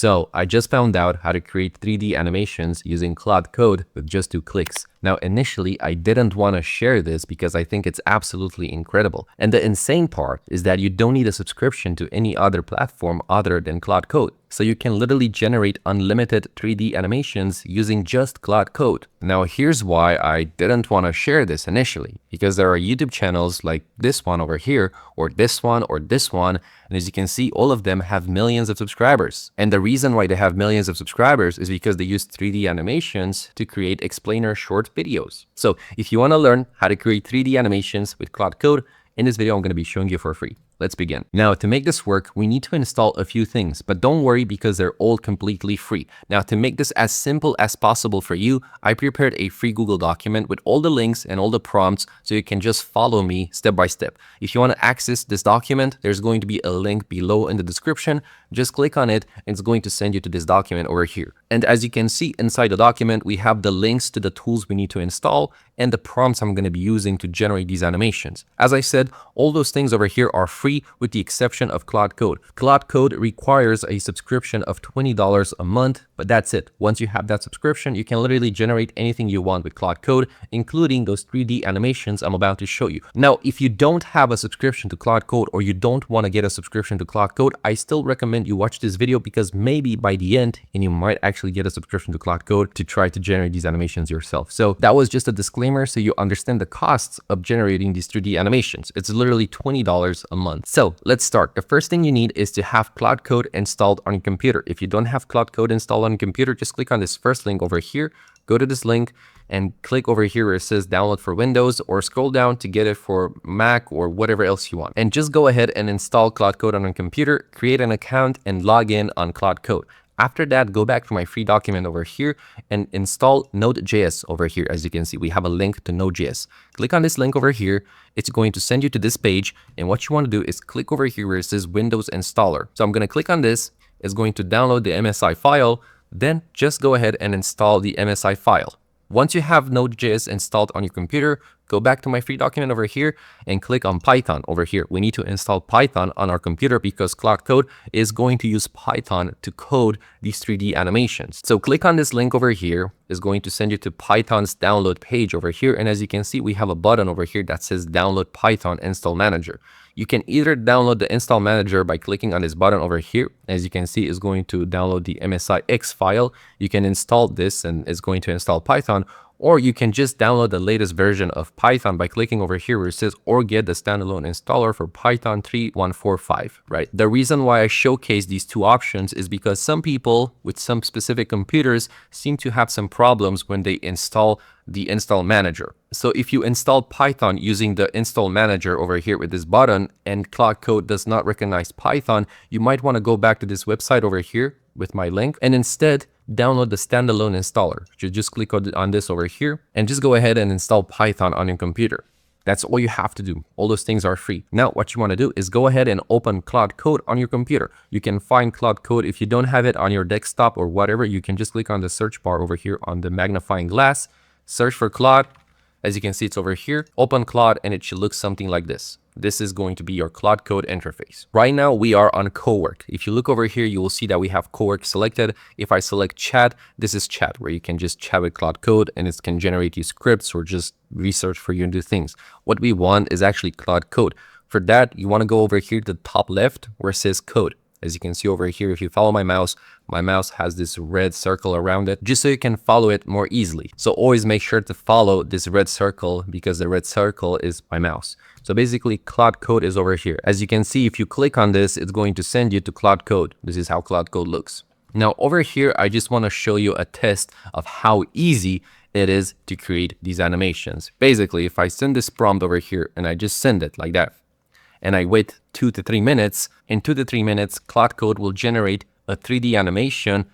So I just found out how to create 3D animations using Claude with just 2 clicks. Now, initially, I didn't want to share this because I think it's absolutely incredible. And the insane part is that you don't need a subscription to any other platform other than Claude. So you can literally generate unlimited 3D animations using just Claude. Now, here's why I didn't want to share this initially, because there are YouTube channels like this one over here, or this one, or this one. And as you can see, all of them have millions of subscribers. And the reason why they have millions of subscribers is because they use 3D animations to create explainer short videos. So if you want to learn how to create 3D animations with Claude, in this video, I'm going to be showing you for free. Let's begin. Now, to make this work, we need to install a few things, but don't worry because they're all completely free. Now, to make this as simple as possible for you, I prepared a free Google document with all the links and all the prompts so you can just follow me step by step. If you want to access this document, there's going to be a link below in the description. Just click on it and it's going to send you to this document over here. And as you can see inside the document, we have the links to the tools we need to install and the prompts I'm going to be using to generate these animations. As I said, all those things over here are free with the exception of Claude. Claude requires a subscription of $20 a month, but that's it. Once you have that subscription, you can literally generate anything you want with Claude, including those 3D animations I'm about to show you. Now, if you don't have a subscription to Claude or you don't want to get a subscription to Claude, I still recommend you watch this video because maybe by the end, and you might actually get a subscription to Claude to try to generate these animations yourself. So that was just a disclaimer so you understand the costs of generating these 3D animations. It's literally $20 a month. So let's start. The first thing you need is to have Claude installed on your computer. If you don't have Claude installed on your computer, just click on this first link over here, go to this link and click over here where it says download for Windows, or scroll down to get it for Mac or whatever else you want. And just go ahead and install Claude on your computer, create an account and log in on Claude. After that, go back to my free document over here and install Node.js over here. As you can see, we have a link to Node.js. Click on this link over here. It's going to send you to this page. And what you want to do is click over here where it says Windows Installer. So I'm going to click on this. It's going to download the MSI file. Then just go ahead and install the MSI file. Once you have Node.js installed on your computer, go back to my free document over here and click on Python over here. We need to install Python on our computer because Claude is going to use Python to code these 3D animations. So click on this link over here. It's going to send you to Python's download page over here. And as you can see, we have a button over here that says Download Python Install Manager. You can either download the install manager by clicking on this button over here. As you can see, it's going to download the MSIX file. You can install this and it's going to install Python, or you can just download the latest version of Python by clicking over here where it says or get the standalone installer for Python 3.145, right? The reason why I showcase these two options is because some people with some specific computers seem to have some problems when they install the install manager. So if you install Python using the install manager over here with this button and Claude does not recognize Python, you might want to go back to this website over here with my link and instead download the standalone installer. You just click on this over here and just go ahead and install Python on your computer. That's all you have to do. All those things are free. Now, what you want to do is go ahead and open Claude on your computer. You can find Claude if you don't have it on your desktop or whatever. You can just click on the search bar over here on the magnifying glass, search for Claude. As you can see, it's over here. Open Claude and it should look something like this. This is going to be your Claude interface. Right now, we are on Cowork. If you look over here, you will see that we have Cowork selected. If I select chat, this is chat where you can just chat with Claude and it can generate you scripts or just research for you and do things. What we want is actually Claude. For that, you want to go over here to the top left where it says code. As you can see over here, if you follow my mouse has this red circle around it, just so you can follow it more easily. So always make sure to follow this red circle because the red circle is my mouse. So basically Claude is over here. As you can see, if you click on this, it's going to send you to Claude. This is how Claude looks. Now over here, I just want to show you a test of how easy it is to create these animations. Basically, if I send this prompt over here and I just send it like that, and I wait 2 to 3 minutes, in 2 to 3 minutes, Claude will generate a 3D animation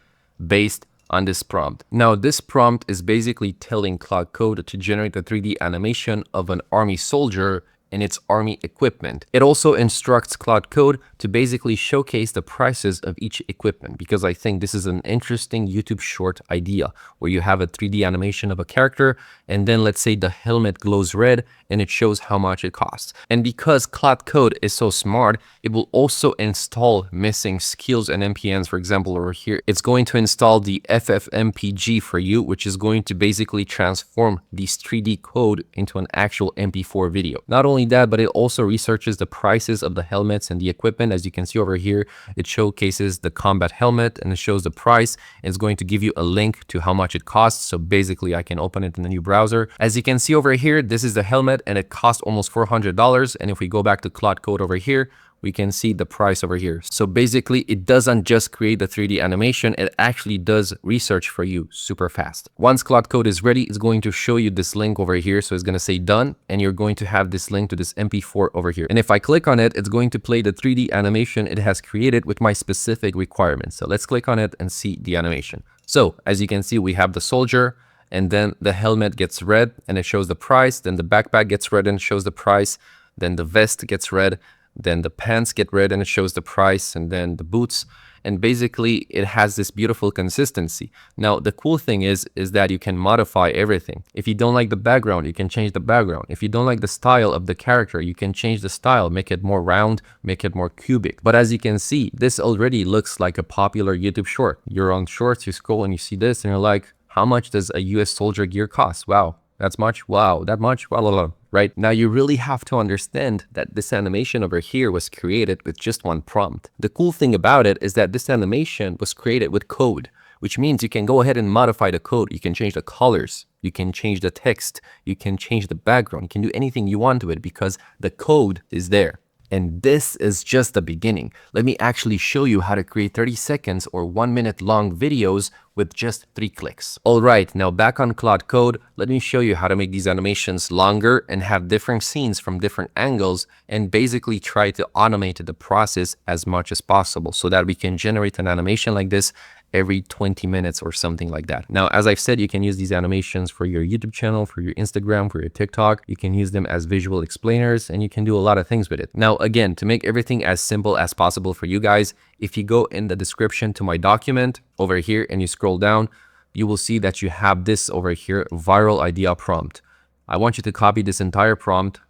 based on this prompt. Now, this prompt is basically telling Claude to generate a 3D animation of an army soldier and its army equipment. It also instructs Claude Code to basically showcase the prices of each equipment, because I think this is an interesting YouTube short idea where you have a 3D animation of a character and then let's say the helmet glows red and it shows how much it costs. And because Claude Code is so smart, it will also install missing skills and NPNs. For example, over here, it's going to install the FFmpg for you, which is going to basically transform this 3D code into an actual MP4 video. Not only that, but it also researches the prices of the helmets and the equipment. As you can see over here, it showcases the combat helmet and it shows the price. It's going to give you a link to how much it costs. So basically I can open it in the new browser. As you can see over here, this is the helmet and it costs almost $400. And if we go back to Claude Code over here, we can see the price over here. So basically it doesn't just create the 3D animation, it actually does research for you super fast. Once Claude Code is ready, it's going to show you this link over here. So it's going to say done, and you're going to have this link to this MP4 over here. And if I click on it, it's going to play the 3D animation it has created with my specific requirements. So let's click on it and see the animation. So as you can see, we have the soldier, and then the helmet gets red and it shows the price. Then the backpack gets red and shows the price. Then the vest gets red. Then the pants get red and it shows the price, and then the boots. And basically it has this beautiful consistency. Now, the cool thing is that you can modify everything. If you don't like the background, you can change the background. If you don't like the style of the character, you can change the style, make it more round, make it more cubic. But as you can see, this already looks like a popular YouTube short. You're on shorts, you scroll and you see this and you're like, how much does a US soldier gear cost? Wow, that's much? Wow, that much? Wow. Right? Now you really have to understand that this animation over here was created with just one prompt. The cool thing about it is that this animation was created with code, which means you can go ahead and modify the code. You can change the colors, you can change the text, you can change the background, you can do anything you want to it because the code is there. And this is just the beginning. Let me actually show you how to create 30 seconds or 1 minute long videos with just 3 clicks. All right, now back on Claude Code, let me show you how to make these animations longer and have different scenes from different angles and basically try to automate the process as much as possible so that we can generate an animation like this every 20 minutes or something like that. Now, as I've said, you can use these animations for your YouTube channel, for your Instagram, for your TikTok. You can use them as visual explainers and you can do a lot of things with it. Now, again, to make everything as simple as possible for you guys, if you go in the description to my document over here and you scroll down, you will see that you have this over here, viral idea prompt. I want you to copy this entire prompt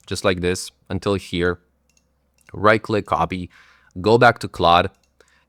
just like this until here, right click, copy, go back to Claude.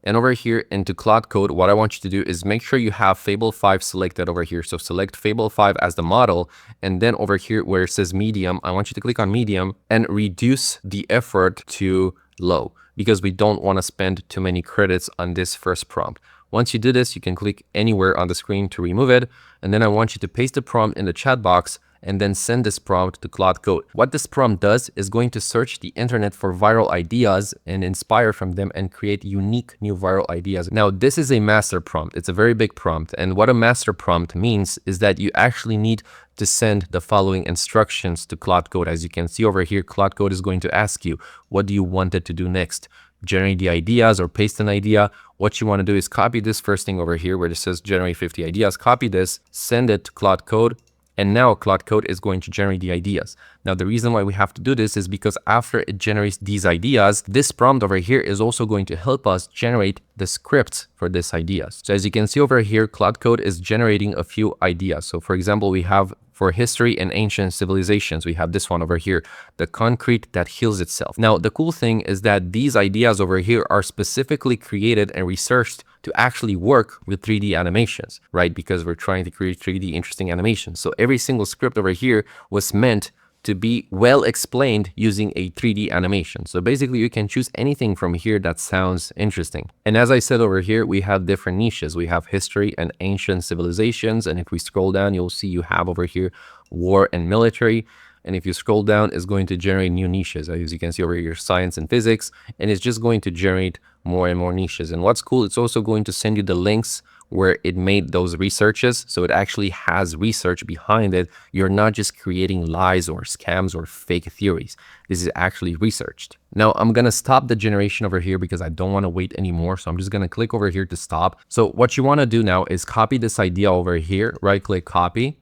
And over here into Claude Code, what I want you to do is make sure you have Fable 5 selected over here. So select Fable 5 as the model. And then over here where it says medium, I want you to click on medium and reduce the effort to low because we don't want to spend too many credits on this first prompt. Once you do this, you can click anywhere on the screen to remove it. And then I want you to paste the prompt in the chat box and then send this prompt to Claude Code. What this prompt does is going to search the internet for viral ideas and inspire from them and create unique new viral ideas. Now, this is a master prompt. It's a very big prompt. And what a master prompt means is that you actually need to send the following instructions to Claude Code. As you can see over here, Claude Code is going to ask you, what do you want it to do next? Generate the ideas or paste an idea. What you want to do is copy this first thing over here where it says generate 50 ideas. Copy this, send it to Claude Code. And now Claude Code is going to generate the ideas. Now, the reason why we have to do this is because after it generates these ideas, this prompt over here is also going to help us generate the scripts for these ideas. So as you can see over here, Claude Code is generating a few ideas. So for example, we have for history and ancient civilizations, we have this one over here, the concrete that heals itself. Now, the cool thing is that these ideas over here are specifically created and researched to actually work with 3D animations, right? Because we're trying to create 3D interesting animations. So every single script over here was meant to be well explained using a 3D animation. So basically you can choose anything from here that sounds interesting. And as I said over here, we have different niches. We have history and ancient civilizations. And if we scroll down, you'll see you have over here war and military. And if you scroll down, it's going to generate new niches. As you can see over here, science and physics, and it's just going to generate more and more niches. And what's cool, it's also going to send you the links where it made those researches. So it actually has research behind it. You're not just creating lies or scams or fake theories. This is actually researched. Now I'm going to stop the generation over here because I don't want to wait anymore. So I'm just going to click over here to stop. So what you want to do now is copy this idea over here, right click, copy,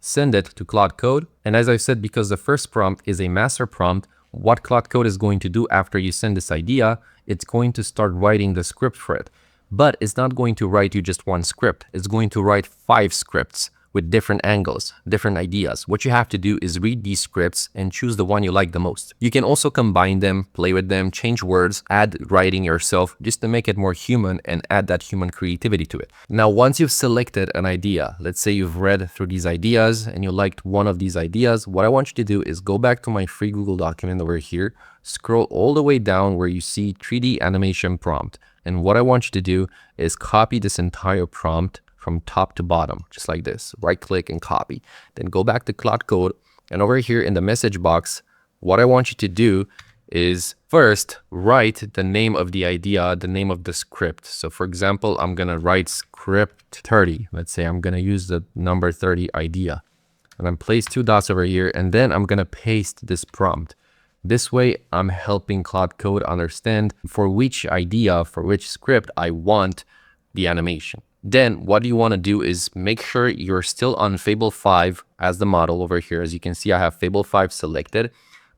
send it to Claude Code. And as I said, because the first prompt is a master prompt, what Claude Code is going to do after you send this idea, it's going to start writing the script for it. But it's not going to write you just one script. It's going to write 5 scripts with different angles, different ideas. What you have to do is read these scripts and choose the one you like the most. You can also combine them, play with them, change words, add writing yourself just to make it more human and add that human creativity to it. Now, once you've selected an idea, let's say you've read through these ideas and you liked one of these ideas, what I want you to do is go back to my free Google document over here, scroll all the way down where you see 3D animation prompt. And what I want you to do is copy this entire prompt from top to bottom, just like this. Right click and copy. Then go back to Claude Code. And over here in the message box, what I want you to do is first write the name of the idea, the name of the script. So for example, I'm going to write script 30. Let's say I'm going to use the number 30 idea. And then place 2 dots over here. And then I'm going to paste this prompt. This way, I'm helping Claude Code understand for which idea, for which script I want the animation. Then what you want to do is make sure you're still on Fable 5 as the model over here. As you can see, I have Fable 5 selected,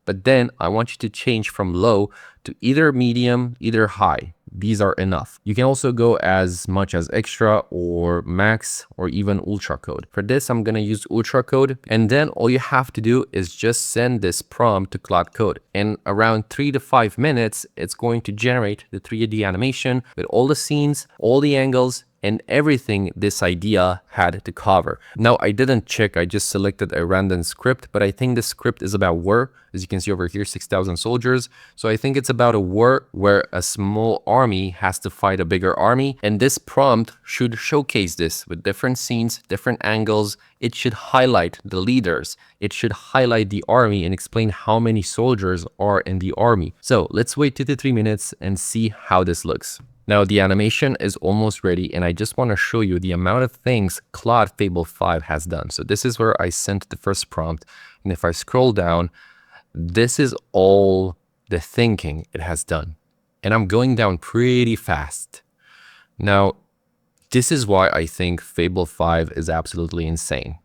but then I want you to change from low to either medium, either high. These are enough. You can also go as much as extra or max or even ultra code. For this, I'm going to use ultra code. And then all you have to do is just send this prompt to Claude Code. And around 3 to 5 minutes, it's going to generate the 3D animation with all the scenes, all the angles, and everything this idea had to cover. Now, I didn't check, I just selected a random script, but I think the script is about war. As you can see over here, 6,000 soldiers. So I think it's about a war where a small army has to fight a bigger army. And this prompt should showcase this with different scenes, different angles. It should highlight the leaders. It should highlight the army and explain how many soldiers are in the army. So let's wait 2 to 3 minutes and see how this looks. Now the animation is almost ready and I just want to show you the amount of things Claude Fable 5 has done. So this is where I sent the first prompt, and if I scroll down, this is all the thinking it has done. And I'm going down pretty fast. Now, this is why I think Fable 5 is absolutely insane.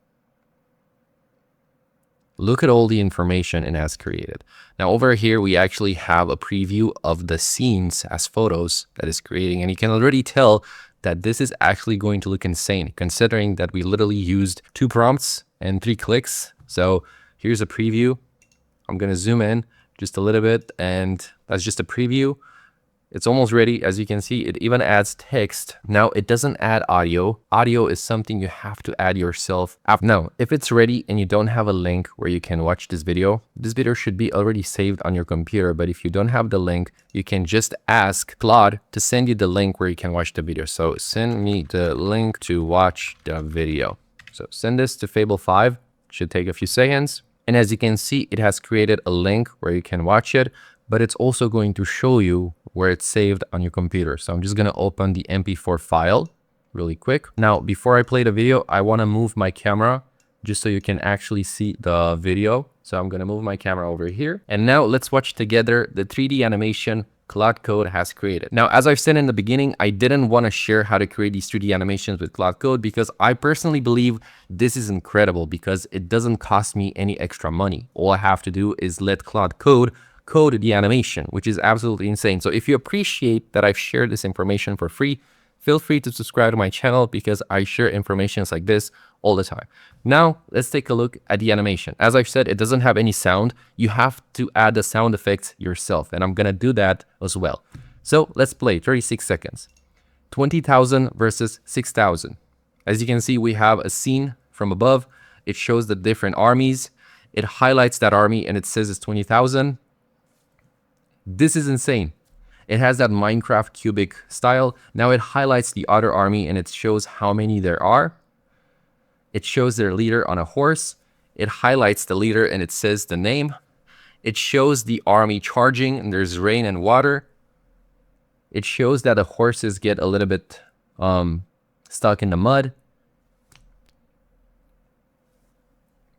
Look at all the information it has created. Now over here, we actually have a preview of the scenes as photos that is creating. And you can already tell that this is actually going to look insane, considering that we literally used 2 prompts and 3 clicks. So here's a preview. I'm going to zoom in just a little bit, and that's just a preview. It's almost ready. As you can see, it even adds text. Now, it doesn't add audio. Audio is something you have to add yourself. Now, if it's ready and you don't have a link where you can watch this video should be already saved on your computer. But if you don't have the link, you can just ask Claude to send you the link where you can watch the video. So send me the link to watch the video. So send this to Fable 5. It should take a few seconds. And as you can see, it has created a link where you can watch it, but it's also going to show you where it's saved on your computer. So I'm just going to open the MP4 file really quick. Now, before I play the video, I want to move my camera just so you can actually see the video. So I'm going to move my camera over here. And now let's watch together the 3D animation Claude Code has created. Now, as I've said in the beginning, I didn't want to share how to create these 3D animations with Claude Code because I personally believe this is incredible because it doesn't cost me any extra money. All I have to do is let Claude code the animation, which is absolutely insane. So if you appreciate that I've shared this information for free, feel free to subscribe to my channel because I share information like this all the time. Now, let's take a look at the animation. As I've said, it doesn't have any sound. You have to add the sound effects yourself, and I'm going to do that as well. So let's play 36 seconds. 20,000 versus 6,000. As you can see, we have a scene from above. It shows the different armies. It highlights that army and it says it's 20,000. This is insane. It has that Minecraft cubic style. Now it highlights the other army and it shows how many there are. It shows their leader on a horse. It highlights the leader and it says the name. It shows the army charging and there's rain and water. It shows that the horses get a little bit stuck in the mud.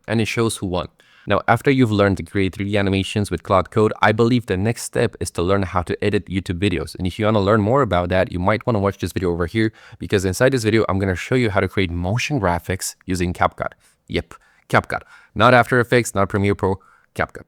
And it shows who won. Now, after you've learned to create 3D animations with Claude Code, I believe the next step is to learn how to edit YouTube videos. And if you want to learn more about that, you might want to watch this video over here because inside this video, I'm going to show you how to create motion graphics using CapCut. Yep, CapCut. Not After Effects, not Premiere Pro, CapCut.